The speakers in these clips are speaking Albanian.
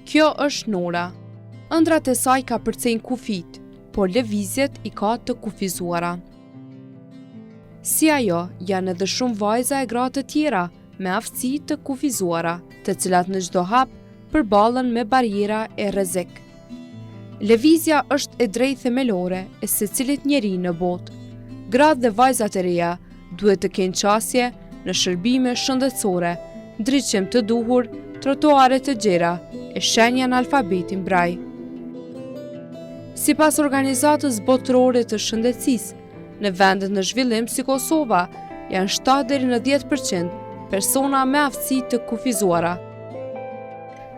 Kjo është Nora. Ëndrat e saj ka përcejnë kufit, por lëvizjet i ka të kufizuara. Si ajo, janë edhe shumë vajza e gra të tjera me aftësi të kufizuara, të cilat në çdo hap përballen me bariera e rrezik. Lëvizja është e drejtë themelore e secilit njeri në botë. Gratë dhe vajzat e reja duhet të kenë qasje në shërbime shëndetësore, ndriçim të duhur, trotuare të gjera e shenja në alfabetin braj. Sipas organizatës botërore të shëndetësisë, në vendet në zhvillim si Kosova, janë 7 deri në 10% persona me aftësi të kufizuara.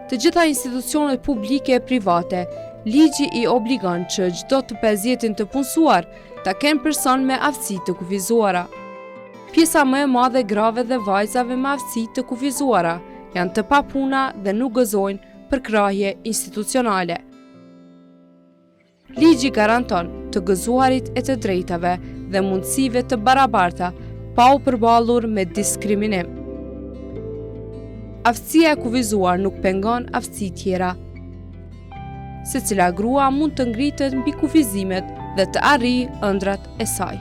Të gjitha institucionet publike e private, ligji i obligon që çdo të 50 të punësuar ta kenë person me aftësi të kufizuara. Pjesa më e madhe e grave dhe vajzave me aftësi të kufizuara janë të papuna dhe nuk gëzojnë për krahje institucionale. Ligji garanton të gëzuarit e të drejtave dhe mundësive të barabarta pa u përballur me diskriminim. Aftësia e kufizuar nuk pengon aftësi tjera. Secila grua mund të ngritet mbi kufizimet dhe të arrijë ëndrat e saj.